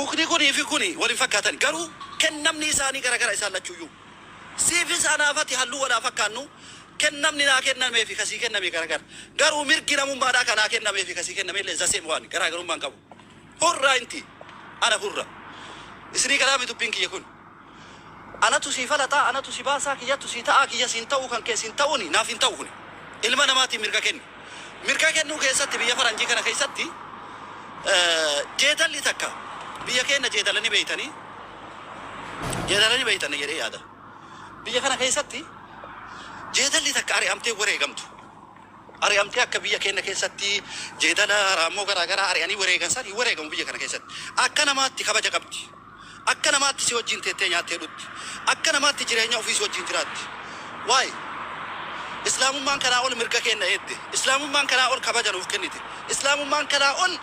ممكن يكوني ولا فكاتني قالوا كنمني ساني كرا إسال لتشويو سيف أنا فتي هلو ولا فكانو كنمني نا كنمي في كسي كنمي كرا قالوا ميركنا مبارا كنا كنمي في كسي كنمي لزاسين وان كرا قالوا ما كابو هورا أنتي أنا هورا إسري كلامي تبينك يكون أنا تسيفلتا أنا تسيباسا كيا تسيتا كيا سنتاو كان كسنتاوني نافين تاوني إلما نماتي ميركا كنو كيساتي بيا فرنجي كنا كيساتي جيدالي تكا بيا كنا جيدالني بيتني يري هذا بيا كنا كيساتي جيدالي تكا أري أمتي وريغمتو أري أمتي أكا بيا كنا كيساتي جيدالا رامو غرا أري أني وريغنسان وريغم بيا كنا كيساتي أكا نماتي خبجا قبتي أكا نماتي سيو جنتي تينيا تيروت أكا نماتي جرينيا أوفيسو جنترات واي إسلام مان كنا أول مركا كنا يدي إسلام مان كنا أول خبجا نوف كنيتي إسلام مان كنا أول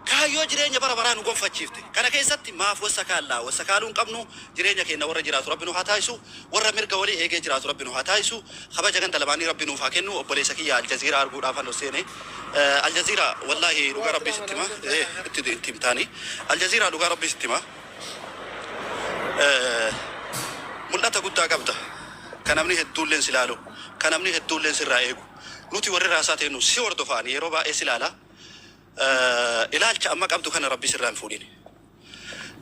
كايو جرينيا برا نقوم فتشيفتي كنا كيساتي ما فوسكا الله وسكالون قبنو جرينيا كنا ورا جرات ربنا هاتايسو ورا مركا ولي إيجي جرات ربنا هاتايسو خبجا كان تلباني ربنا فاكنو أبولي سكيا الجزيرة أرجو رافن وسيني الجزيرة والله لغة ربي ستما تمتاني الجزيرة لغة ربي ستما ملنا تقول قبضة كان أمني هدول سلالو كان أمني هدول سرائعو نوتي وري راساتي نو سيور دفاني يروبا سلالا إلى أما قبضة كان ربي سران فوليني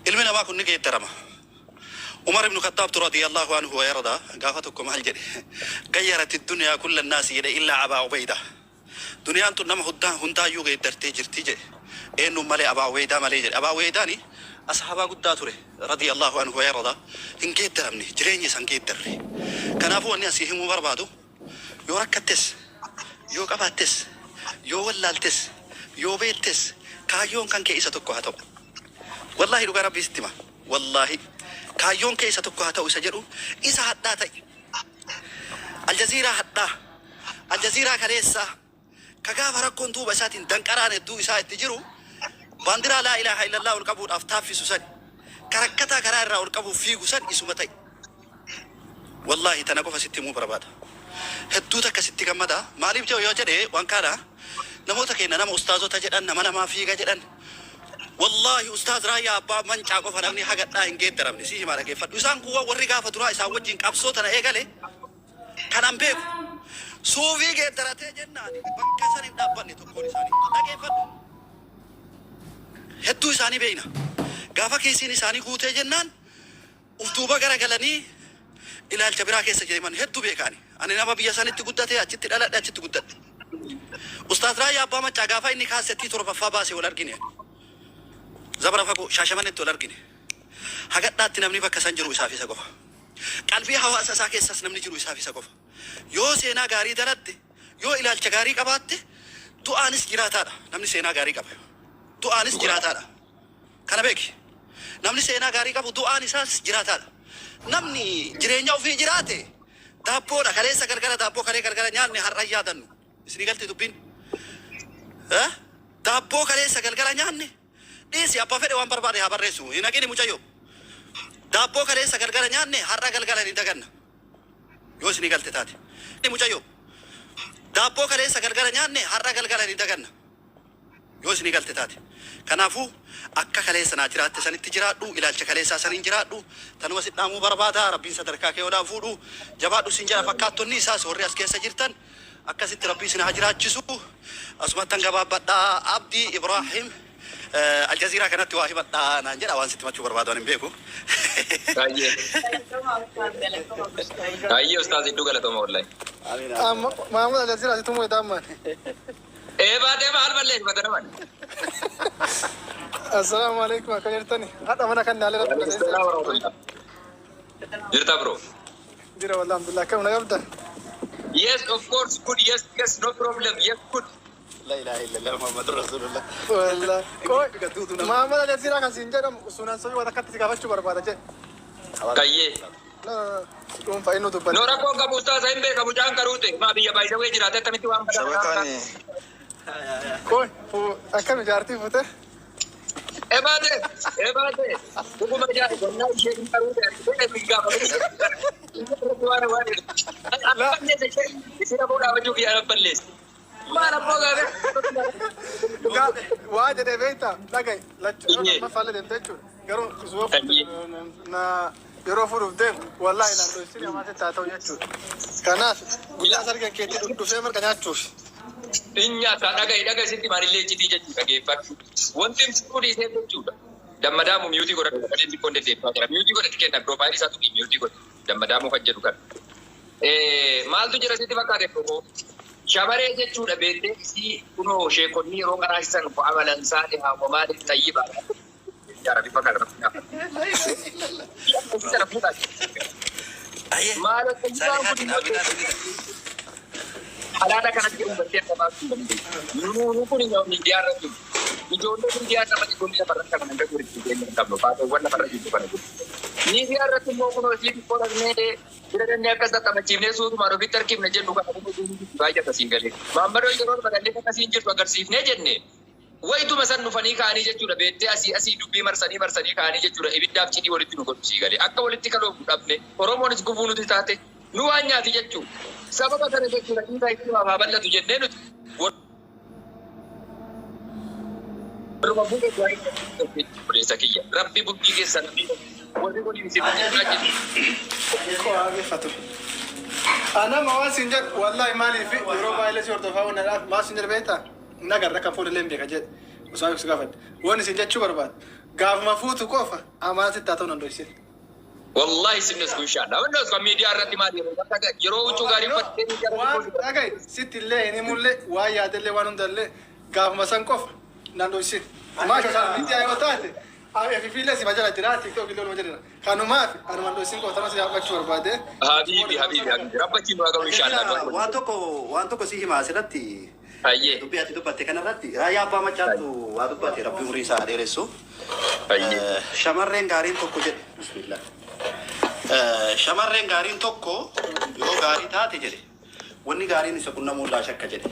المنا ما كنا جيت درما عمر بن الخطاب رضي الله عنه ويرضى قافتكم هالجري غيرت الدنيا كل الناس إلا أبا عبيدة دنيا أنتم نما هندا يوجي درتي جرتي إنه ملء أبا عبيدة ملء أبا عبيداني أصحاب قداتوري رضي الله عنه ويرضى إن جيت درمني جريني سان جيت دري كان أبو الناس يهموا بربادو يو ركتس يو كفاتس يو ولالتس يو بيتس كايون كان كيسة تكوهاتو والله لو ربي استمع والله كايون كيسة تكوهاتو سجلوا إذا حداتي الجزيرة حدا الجزيرة كريسة كجاف ركون تو بساتين دنكران الدو إساء تجرو باندرا لا إله إلا الله والقبول أفتاف في سوسن كركتا كرار والقبول في سوسن إسمتي والله تناقف ستي مو برباد هدو تك ستي كمدا مالي بجو يوجد وانكارا نموتك إن أنا أستاذ تجدن نما ما في جدن والله أستاذ رايا أبا من جاكو فنامني حاجة لا إنجيت درامني سيجي مارا كيف فدوسان قوة ورقة فترة إساء وجين كابسو تنا إيجالي كان أمبيك سوفي جيت دراتي جناني بكسر إبدابني تقولي ساني لا كيف هدو إساني بينا قافا كيسين إساني قوتي جنان أفتوبا غرقلني إلى الجبرا كيسا جيمان هدو بيكاني أنا نما بيساني تقودتي أجت الألد أجت تقودت أستاذ رايا أبا ما جاقافا إني خاصتي تربا فاباسي والأرقيني زبرا فاقو شاشمان انتو الأرقيني حقات ناتي نمني بكسان جرو إسافي ساقوفا قلبي هوا أساسا كيساس نمني جرو إسافي ساقوفا يو سينا غاري دلد يو إلى الجغاري قبات تو آنس جراتا نمني سينا غاري قب تو آنس جراتا كان بيك نمني سينا غاري قب تو آنساس جراتا نمني جرينيو في جراتي دابو دا كاليسا كركرا دابو كركرا نيالني هر ريادن اسني قلت دبين دابو كاليسا كركرا نيالني ديسي أبا فدي وان بربادي ها برسو هنا كيني مجايو دابو كاليسا كركرا نيالني هر كركرا ندغن يو اسني قلت تاتي ني مجايو دابو كاليسا كركرا نيالني هر كركرا ندغن يو اسني قلت تاتي كنافو akka kaleessa na jiraatti sanitti jiraadhu ilaalcha kaleessaa sanin jiraadhu tanuma sidhaamuu barbaada rabbiin sadarkaa kee odaa fuudhu jabaadhu sin jira fakkaattonni isaas warri as keessa jirtan akkasitti rabbii sin haa jiraachisu asumattan gabaabbadhaa abdii ibraahim aljaziiraa kanatti waa hibadhaa naan jedha waan sitti machuu barbaadu hin beeku ayyee ustaaz iddoo galatoma wallahi maamud aljaziiraa situ muu edaamman baatee maal ballees badanaman السلام عليكم أكن يرتني هذا منا كان نالي رب جرتا برو جرا والله الحمد لله كم نقبض yes of course good yes no problem yes good لا إله إلا الله محمد رسول الله والله ما ما لا يصير كان سينجرم سنان سوي ولا كتير كافش تبر بعد جه كايه لا يوم فاينو تبر نورا كون كابوستا زين بي كابوجان كروته ما بيا باي سوي جراته تمتي وام كوي أكمل جارتي فته Ebate, buku macam mana sih baru deh, kita tiga kali. Apa ni sih? Siapa boleh baju biar pelis? Mana boga be. Waa jedhee beektaa dhagaye lachuu ma falle deemte jechuudha. Garuu osoo na yeroo fuudhuuf deemu wallaahi naan dho'isin hamaatti taa ta'u jechuudha. Kanaaf guyyaa sarga keetti dhufee marqa nyaachuuf. Nyaata dhagaye sitti maalillee iccitii jechuudha geeffadhu. Wanti fuudhii isee jechuudha. Dammadaamuu miyuutii godhatu kan inni qonde deeffaa jira. Miyuutii godhati kenna piroofaayilii isaatu miyuutii godhatu. Dammadaamuu kan jedhu kan. Maaltu jira sitti fakkaate tokko shamaree jechuudha beektee isii kunoo sheekonni yeroo qaraasisan amalan isaanii haa maaliif tayyibaadha. Jaara bifa kana rafu nyaata. Maala tayyibaan kun halaala kanatti hubattee qabaa kun dandeenya. Nuu kun miidiyaa irratti ijoollee miidiyaa irratti kun lafarratti kan hanga gurgurtii keenya qabnu faatoowwan lafarra jirtu kana gurgurtii. Miidiyaa irratti immoo kunoo isii qoratnee bira dannee akkas qaqqabachiifnee suutumaan ofitti harkifne jennu kana baay'ee akkasiin galee. Maammadoo yeroo badannee akkasiin jirtu agarsiifnee jenne wayituma san dhufanii ka'anii jechuudha beektee asii dubbii marsanii ka'anii jechuudha ibiddaaf cidii walitti nu godhusii galee akka walitti kaloofu dhabne Oromoonis gufuu nuti taate nu waan nyaati jechuudha. Sababa kana jechuudha dhiisaa itti haa bal'atu jennee nuti. Rabbi bukkii keessan warri waliin si Ana mawaan siin jedhu wallaahi maaliif yeroo baay'ee si hordofaa wannadhaaf maal siin jedhu beektaa nagarra kan fuudhillee hin beeka jedhe osoo ibsu gaafadhe wanni siin jechuu barbaadu gaafuma fuutu qofa amaanatti taa ta'uu danda'u isheen. Wallahi sinnes kun shaalla. Wanni osoo miidiyaa irratti maal yeroo huccuu gaarii uffattee waan dhagaye sitti illee hin himullee waan yaadellee waan hundallee gaafuma san qofa danda'u isheen. Maasha isaa miidiyaa yoo taate fiilee si majala jira tiktok illee olma jedhina kanumaaf anumaan dho'isin qofa tanas yaafachuu barbaade. Habiibi rabbachiin waa qabu inshaalla. Waan tokko si himaa asirratti dubbii ati dubbatte kanarratti raayyaa abbaa machaattu waa dubbatte rabbi umurii isaa dheeressu. Shamarreen gaariin tokko jedhe bismillah. Shamarreen gaariin tokko yoo gaarii taate jedhe wanni gaariin isa qunnamuu laa shakka jedhe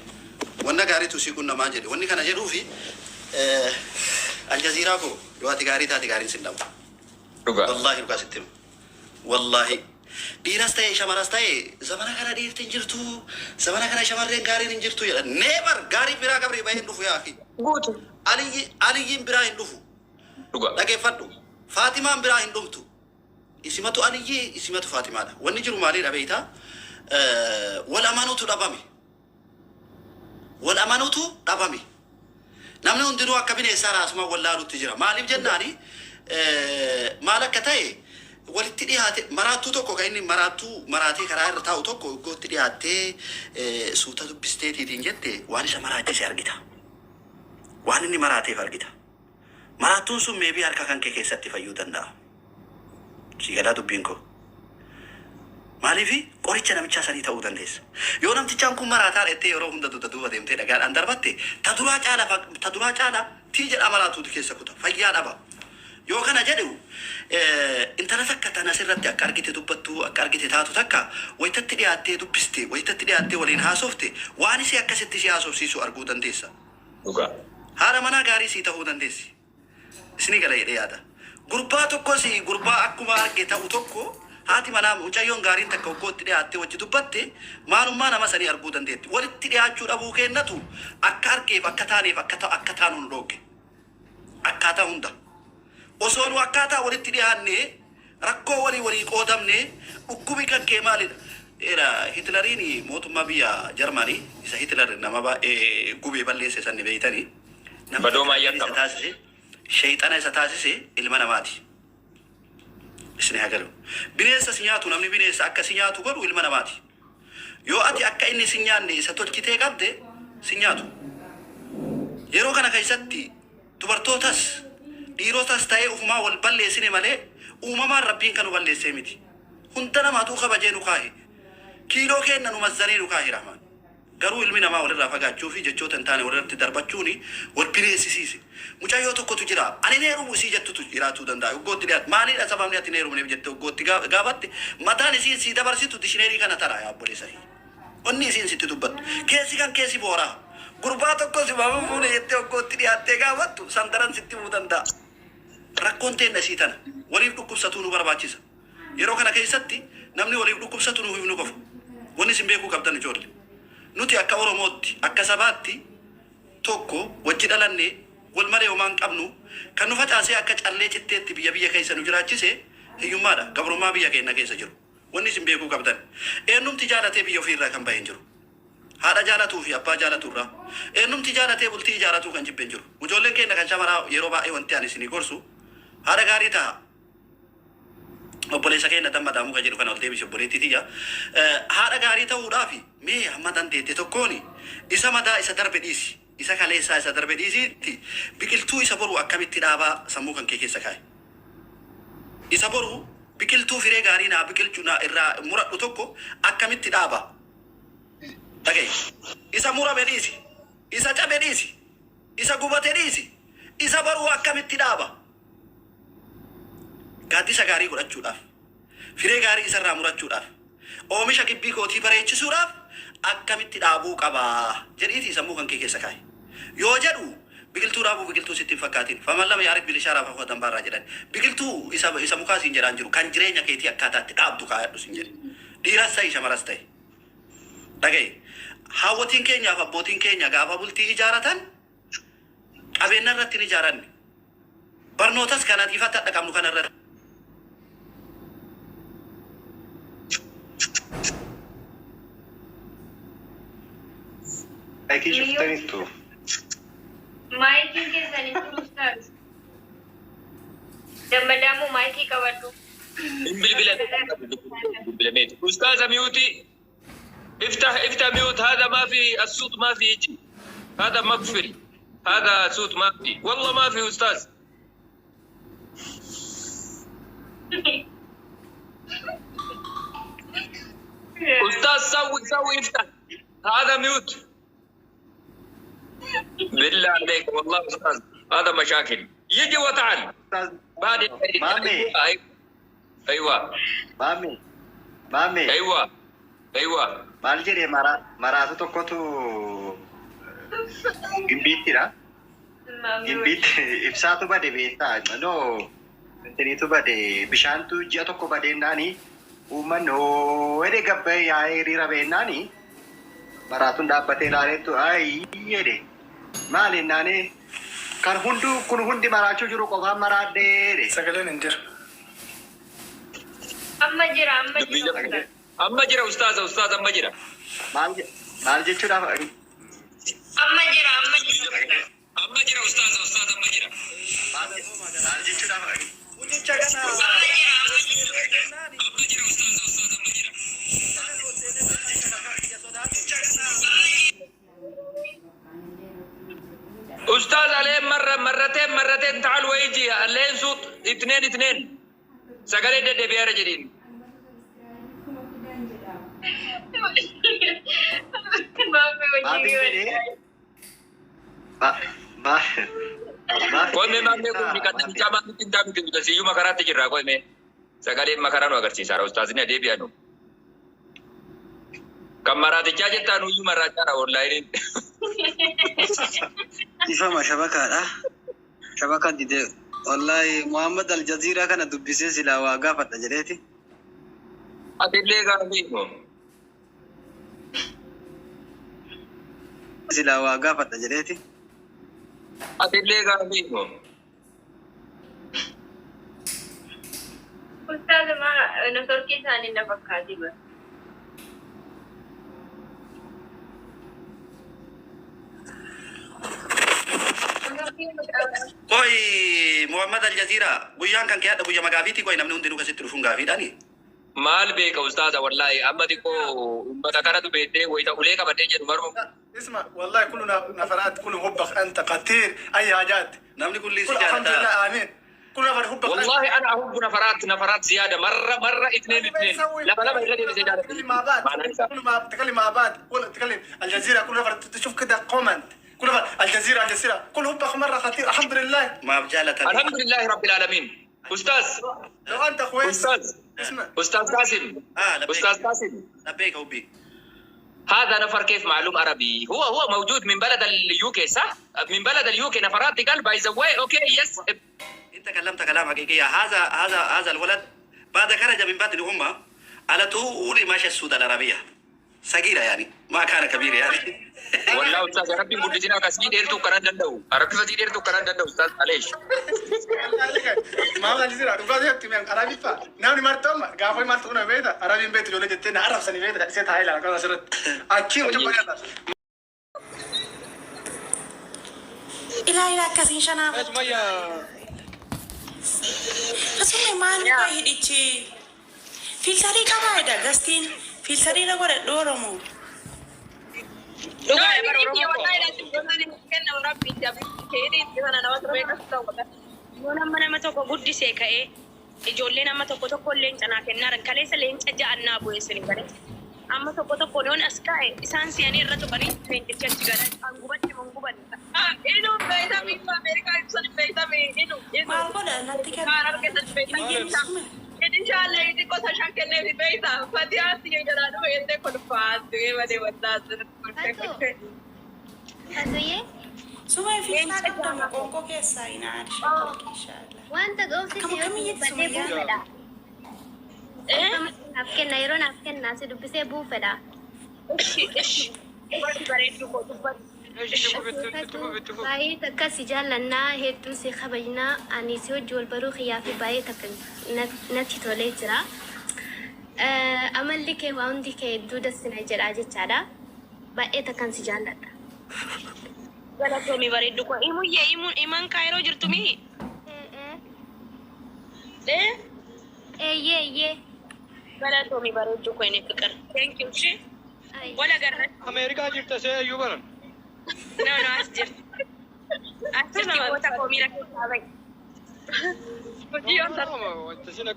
wanna gaariitu si qunnamaa jedhe wanni kana jedhuufi aljaziiraa koo yoo ati gaarii taate gaariin sin dhabu. Wallahi dhugaa sitti himu. Wallahi dhiiras ta'e shamaras ta'e zamana kana dhiirti hin jirtu zamana kana shamarreen gaariin hin jirtu jedha neebar gaarii biraa gabrii bahee hin dhufu yaafi. Aliyyiin biraa hin dhufu. Dhageeffadhu Faatimaan biraa hin dhumtu. Isimatu Aliyyii isimatu Faatimaadha. Wanni jiru maaliidha beektaa? Wal amanuutu dhabame. Wal amanuutu dhabame. Namni hundinuu akka bineensaa raasuma wallaaluutti jira. Maaliif jennaani maal akka ta'e walitti dhiyaate maraattuu tokko kan inni maraatee karaa irra taa'u tokko iddootti dhiyaattee suuta dubbisteetiitiin jette waan isa maraachise argita. Waan inni maraateef argita. Maraattuun sun meebii harka kan kee keessatti fayyuu danda'a. Si gadaa dubbiin koo. Maaliifi qoricha namichaa sanii ta'uu dandeessa. Yoo namtichaan kun maraataa dheettee yeroo hunda duuba deemtee dhagaadhaan darbatte ta duraa caala tii jedha maraatuutu keessa kuta fayyaa dhaba. Yoo kana jedhu intala takka tan asirratti akka argite dubbattu akka argite taatu takka wayitatti dhiyaattee dubbiste wayitatti dhiyaattee waliin haasofte waan isii akkasitti si haasofsiisu arguu dandeessa. Haadha manaa gaarii sii ta'uu dandeessi. Isini gala jedhee yaada. Gurbaa tokkos gurbaa akkuma arge ta'u tokko haati manaa mucayyoon gaariin takka oggootti dhiyaattee wajji dubbatte maalummaa nama sanii arguu dandeetti. Walitti dhiyaachuu dhabuu kennatu akka argeef akka taaneef akka taanu hin dhooge. Akkaataa hunda. Osoo nu akkaataa walitti dhiyaannee rakkoo walii qoodamne dhukkubi kan kee maalidha? Hitlariin mootummaa biyya Jarmanii isa Hitler nama baay'ee gubee balleesse sanni beeytanii. Badoomaa yakkama. Shayxana isa taasise ilma namaati. Isni hagalu. Bineensa si nyaatu namni bineensa akka si nyaatu godhu ilma namaati. Yoo ati akka inni si nyaanne isa tolchitee qabde si nyaatu. Yeroo kana keessatti dubartootas dhiirotas ta'ee ufumaa wal balleessine malee uumamaan rabbiin kan nu balleessee miti. Hunda namaatu kabajee nu kaahe. Kiiloo kenna nu mazzanii nu kaahe rahmaan. Garuu ilmi namaa walirraa fagaachuu fi jechoota hin taane walirratti darbachuun wal bineensisiise. Mucayyoo tokkotu jira. Ani neerumu isii jettutu jiraatuu danda'a. Uggootti dhiyaatu. Maalidha sababni ati neerumneef jette uggootti gaafatte mataan isiin sii dabarsitu dishineerii kana taraa yaabboleessa. Onni isiin sitti dubbattu. Keessi kan keessi booraa. Gurbaa tokko si maamuun fuune jettee uggootti dhiyaattee gaafattu sandaran sitti himuu danda'a. Rakkoon teenna isii tana. Waliif dhukkubsatuu nu barbaachisa. Yeroo kana keessatti namni waliif dhukkubsatu nu himnu qofa. Wanni isin beekuu qabdan ijoollee. nuti akka Oromootti akka sabaatti tokko wajji dhalanne wal malee homaan qabnu kan nu facaasee akka callee citteetti biyya keessa nu jiraachise hiyyummaadha gabrummaa biyya keenya keessa jiru wanni isin beekuu qabdan eenyumti jaalatee biyya ofiirraa kan bahin jiru haadha jaalatuu fi abbaa jaalaturraa eenyumti jaalatee bultii ijaaratuu kan jibbeen jiru ijoolleen keenya kan shamaraa yeroo baay'ee wanti ani isinii gorsu haadha gaarii ta'a obboleessa keenya dammadaamu kan jedhu kana ol deebise obboleettii tiyya haadha gaarii ta'uudhaaf mee hamma dandeette tokkoon isa madaa isa darbe dhiisi isa kaleessaa isa darbe dhiisiitti biqiltuu isa boru akkamitti dhaabaa sammuu kan kee keessa kaa'e isa boru biqiltuu firee gaarii naa biqilchuu naa irraa muradhu tokko akkamitti dhaaba dhagaye isa murame dhiisi isa cabe dhiisi isa gubate dhiisi isa boru akkamitti dhaaba gaaddisa gaarii godhachuudhaaf firee gaarii isarraa murachuudhaaf oomisha gibbii kootii bareechisuudhaaf akkamitti dhaabuu qabaa jedhiiti sammuu kan kee keessa kaa'e yoo jedhu biqiltuu dhaabuu biqiltuu sitti hin fakkaatin faman lama yaarik bilishaaraaf hafatan baarraa jedhan biqiltuu isa mukaa siin jedhaan jiru kan jireenya keetii akkaataatti dhaabdu kaayadhu siin jedhe dhiiras ta'e shamaras ta'e dhagaye haawwatiin keenyaaf abbootiin keenya gaafa bultii ijaaratan qabeenya irratti hin ijaaranne barnootas kana ifatti hadha qabnu kana irratti Aquí شفتني تو مايكي كيساني أستاذ دمدامو مايكي كواتو بالبلميت أستاذ ميوتي افتح ميوت هذا ما في الصوت ما في يجي هذا مقفل هذا صوت ما في والله ما في أستاذ أستاذ سوي افتح هذا ميوت بالله عليك والله أستاذ هذا مشاكل يجي وتعال بعد مامي أيوة مامي أيوة maal jedhee maraatu tokkotu gimbiittidha. Gimbiitti ibsaatu bade beektaa no intiniitu bade bishaantu ji'a tokko badeennaani uummanni hoodee gabbee yaa'ee hiriira beennaani maraatuun dhaabbatee ilaaleettu ayi jedhe maal ennaani kan kun hundi maraachuu jiru qofaan maraadhee sagaleen hin jiru. amma jira amma jira ustaaza amma jira maal jechuudhaaf amma jira ustaaza amma jira maal jechuudhaaf أستاذ عليه مرتين تعال ويجي اللين صوت اثنين سقالي دي بيارة جديد Kau memang aku dikatakan zaman itu tidak mungkin juga sih cuma karate cerah kau me. Sekali makanan agar sih sarah ustaz ini dia bianu. Kamar ada caja tanu cuma racara online. Ifama shabaka dide wallahi Muhammad Al Jazeera kana dubbise sila waagaa fadha jedheeti. Adillee gaafii mo. Sila waagaa fadha jedheeti. Adillee gaafii mo. Ustaz ma nutorki isaanii na fakkaati bara. Koi Muhammad Al Jazeera guyyaan kan kee hadha guyya magaafiiti koi namni hundinuu kasitti dhufuun gaafiidhaani. Maal beeka ustaaza wallahi amma xiqqoo ummata kanatu beektee wayita ulee qabadhee jedhu marmu. اسمع والله كلنا نفرات كل حبك انت قتير اي حاجات Namni kulli si الحمد jaalata. لله امين كل نفر حبك والله انا احب نفرات زياده مره اثنين لا يغني بزياده تكلم مع بعض كل ما تكلم مع بعض ولا تكلم الجزيره كل نفر تشوف كده كومنت كل نفر الجزيره كل حبك مره خطير الحمد لله Maaf jaalatan. الحمد لله رب العالمين استاذ لو انت كويس اسمع استاذ قاسم لبيك. استاذ قاسم Labbeeka hubbii. هذا نفر كيف معلوم عربي هو موجود من بلد اليوكي صح من بلد اليوكي نفرات قال باي ذا واي اوكي يس انت كلمت كلام حقيقي هذا الولد بعد خرج من بطن امه على طول ماشي السودان العربيه صغيرة يعني ما كان كبير يعني. والله أستاذ ربي مدتنا كسي ديرتو كران دندو أركز سي ديرتو كران دندو أستاذ عليش ما قال زيرا دوبا ده تيم عربي فا نامني مرتوم غافي مرتونا بيتا عربي بيت جولة جتنا عرب سني بيتا سيت هاي لا كذا سرت أكيد وجب بيتا إلى كاسين شنا إيش مايا فسمع ما نبغى هيديشي فيلتري كمان هذا غاستين فيلتري لا ولا دورمو nama tokko guddisee ka'ee ijoollee nama tokko leenca naa kennaa kaleessa leenca ja'annaa bu'ee suni galee amma tokko yoon as ka'e isaan si'anii irra tuqanii leencicha achi galan an gubatti mun gubanne inu beeytami Ameerikaa ibsan beeytami inu maal godha natti kenna Inshallah ini kau saya kena di beita. Fatia sih yang jalan dulu ente konfas. Tuh mana wanda Aduh ye? Sumay filtara kama koko kesa ina arsha inshallah Wanta gawsi siyo bade bufeda. Afken nasi dubise bufeda. Bayi takka si jaalannaa hedduu si kabajnaa ani si hojii wal baruu xiyyaa fi baay'ee takka natti tolee jira. Amalli kee waa hundi kee hedduu dassina jedhaa jechaadha. Baay'ee takkan si jaalladha. Galatoomii bareeddu kun imuyyee iman kaayiroo jirtu mii? Eeyyee. Galatoomii bareeddu kun inni fiqir. Thank you shi. Wala garra. Ameerikaa jirta see iyyuu baran. No, as jirti. As jirti goota koomii rakkeessaa ba'i. Hojii yoo ta'u.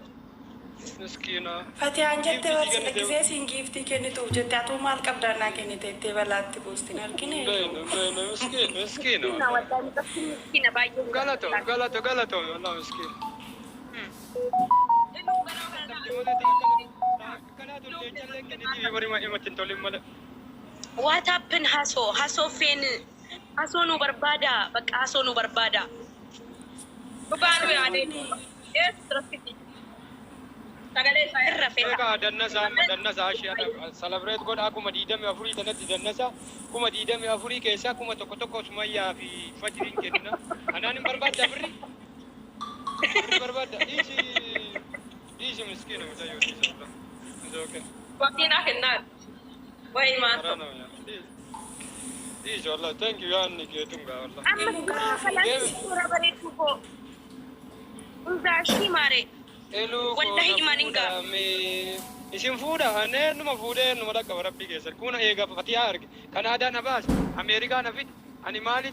Miskiina. Fatiyaan jettee warra lakkisee siin giiftii kennituuf jettee atuu maal qabdaannaa kennite ittee balaatti buustiin argine. Miskiina. Na wadaan bakki miskiina baay'ee. Galato, wallah miskiina. What happened Haso fen Haso nu barbada bakka Haso nu barbada. Bukan yaani. Yes traffic. Sagale saya rafeta. Eka dannasa ashia celebrate god akuma diidame afuri tanatti dannasa kuma diidame afuri keessa kuma tokko sumayyaa fi fajriin kenna anaan barbaadda afri barbaadda isi miskiina mutayyoo isa okay Wakina kenal. Wai masuk. Isi wallah thank you yaani keetunga wallah Amma kala sura bareedu ko. Ungashi mare. Wallahi imaninga. Isin fuudha anee numa fuudhee numa dhaqqa rabbii keessa kuna eega fatiyaa arge Kanaadaa na baas Ameerikaa na fid ani maali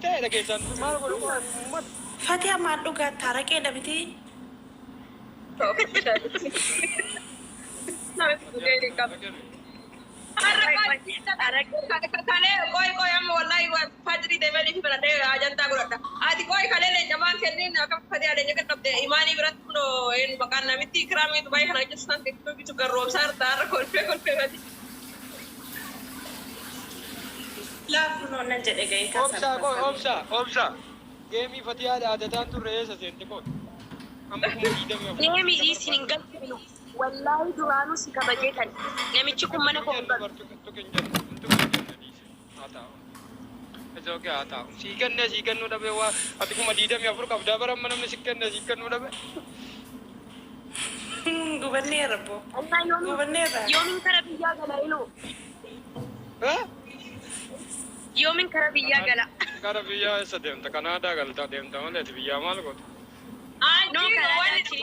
ta'e dhageessan maal godhu Fatiyaa maal dhugaa taaraqee dhabiti. Kale koi amma wallahi fajri de meli fi balade ajanta gurata adi koi kale le jaman kenni na kam fadi ade nyaka tabde imani birat no en bakan namiti ikrami to bai hana jistan tikto bitu garro sar tar kolpe badi Laafu no nan jedhe ga'ee kasa. Obsa geemii fatiyaa aadataan turre eessa seente koo amma kuma diidame Demi isinin galchinu wallahi duranu si kabajetan namichi kun mana ko Itu okay ata. Sikan nu dabe wa ati kuma diidame afur qabda baram manamne sikan nu dabe. Guberneera bo. Guberneera. Yomin kara biyya gala ilo. Hah? Yomin kara biyya gala. Kara biyya esa deemta Kanaadaa galta deemta malee biyya maal gootu? No kara chi.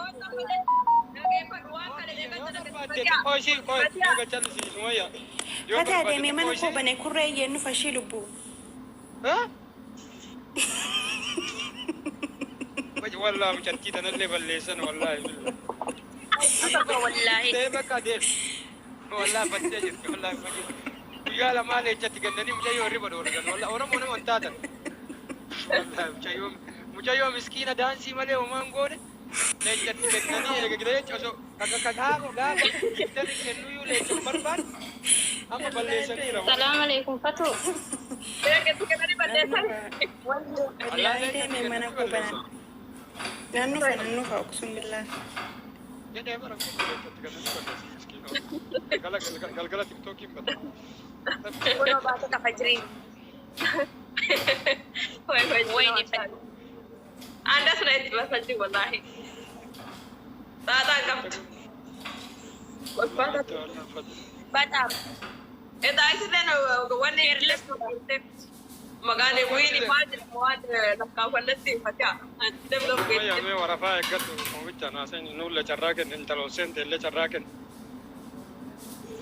Fatiyaa deemee mana koo banee kurree yennu fashii lubbuu. والله مشتت انا اللي بليسن والله Wallahi. سيبك ادير والله بتجي والله قال ما لي جت قدني مجاي وريبا دور والله ورم وانا منتاتا والله مجاي مسكينه دانسي مالي وما نقول لجت قدني كده يجو كاكا غا تدري انه يولي بربان اما بليسن Assalamu alaikum Fatu. Wallahi deemee mana koo banan. Naannoo fa uqsum billah. jedhee bara jechuutti kan inni balleessu miskiinoo. Galgala tiktookiin bada. Kunoo baata kafa jirii. Wayni fedha. Andas na itti bafatti wallaahi. Taataan qabdu. Bataam. Edaa isilleen wanni hirles maqaan wiini maal jedhamu waan lakkaafallatti fataa. Mee warafaa eeggatu oomicha naaseen nuulle carraa kenne intalooseen teellee carraa kenne.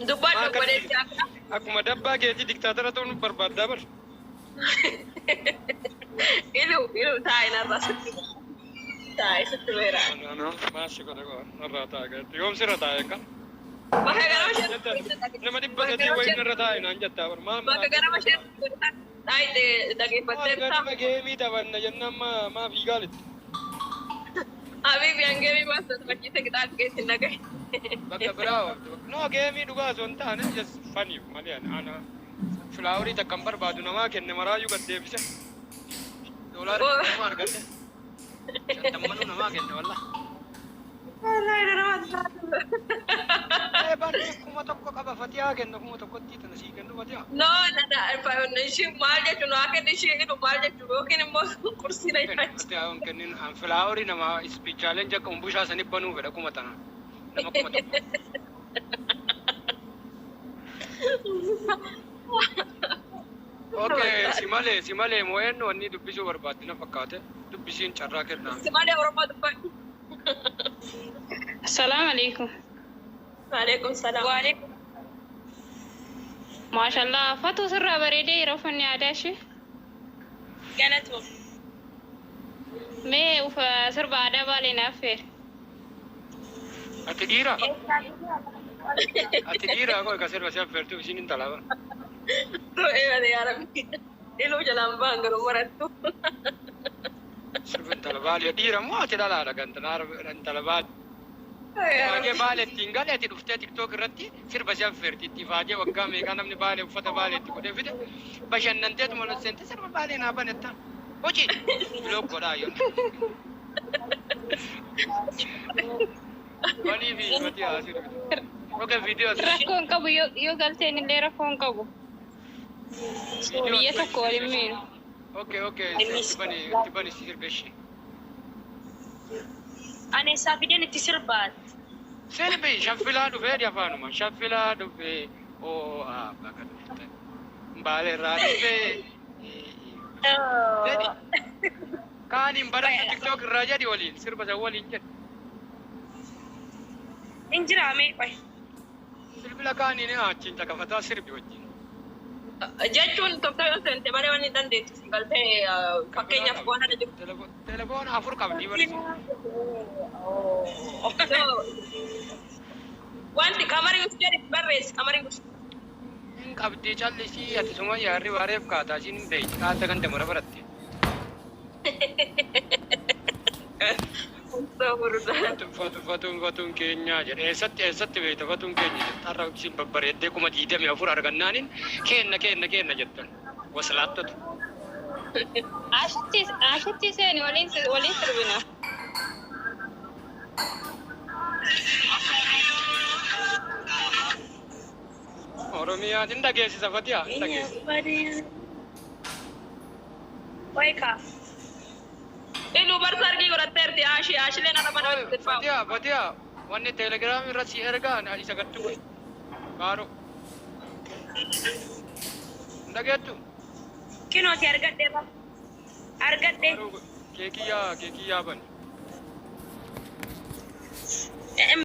Dubbadhu godheetti akka. Akkuma dabbaa keetii diktaatara ta'uu nu barbaaddaa bar. Ilu taa'e narraa sitti. Taa'e sitti beera. Maashi godhe narraa taa'e gaheetti. Yoom sirra taa'e kan? Bakka gara mashee. Nama dhibba sadii wayii narra taa'e naan jettaa bar. Bakka gara mashee. Taa'e dhaggeeffattee bitaa. Nama geemii taphanna jennaan maa fiigaalitti. Habibi an geemii baasatu fakkiisa qixaatti keessin nagaye. Bakka biraa no geemii dhugaa osoo hin taane just funny malee ana filaaworii takkan barbaadu namaa kenne maraayyuu gad deebise. Doolarii nama argatte. Shantammanuu namaa kenne wallah. Barri kuma tokko qaba fatiyaa kenna kuma tokkotti tana sii kennu fatiyaa. No, ishii maal jechuun akka ishii hidhu maal jechuun yookiin immoo kursii na ifachi. Fatiyaa on kennin an filaaworii nama ispiichaaleen jakka umbushaa sanii banuu fedha kuma tana. Nama kuma tokko. Okay, si malee moo'een wanni dubbisuu barbaaddi na fakkaate dubbisiin carraa kennaa. Si malee Oromoo dubbadhu. Assalamu alaikum. Waalaikum salaam. Waalaikum. Maashallah, Fatu sirraa bareedee yeroo uffanni aadaa ishee. Galatu. Mee sirba aadaa baalee naaf feere. Ati dhiiraa? Ati dhiiraa koo egaa sirba si affeertuuf isiin hin talaaba. Eegalee yaarabi. Iluu jalaan baan garuu marattu. Sirba intala baalee dhiira moo ati dhalaadha gantana intala baalee. Baagee baaleettiin galee ati dhuftee tiktook irratti sirba si affeerti itti faajee waggaa meeqaa namni baalee uffata baaleetti godhee fide bashannanteetuma seente sirba baalee naa banetta. Hojii biloog godhaa yoon. Wanii fi mati haasii oke viidiyoo Rakkoon qabu yoo galteen illee rakkoon qabu. Biyya tokko waliin miinu. Okay, itti bani sirba ishee. Ani isaa fideen itti sirbaat. Sirbi shaffilaa dhufee afaanuma shaffilaa dhufee bakka dhufte baaleerraa dhufee. Kaaniin badhaasa tiktook irraa jedhi waliin sirba san waliin jedhi. Injiraame qoy. Sirbila kaaniin achiin caqafataa sirbi wajjin. Jechuun tokko yoo seente baree waan hin dandeettu si galtee fakkeenyaaf waan ana jiru. Telefoona afur qabdii barreessu. Wanti kamarii uti jedhi barreessi kamarii uti. Hin qabdii callisii ati suma yaarri waareef kaataa isiin hin beekti kaata kan damara baratte. Fatuun keenyaa jedhe eessatti beekta fatuun keenya jette har'a isin babbareeddee kuma 24 argannaanin kenna jettan waslaattatu. Ashitti seeni waliin sirbina. Oromiyaa hin dhageessisa fatiyaa hin dhageessisa. Wayka. Ilu barsargii godhatteerti ashileen ana mana Fatiyaa wanni teelegiraamii irra si ergaan isa gaddu qoy baaro hin dhageettu. Kinooti argadhee ba argadhee. Keekiyyaa bani.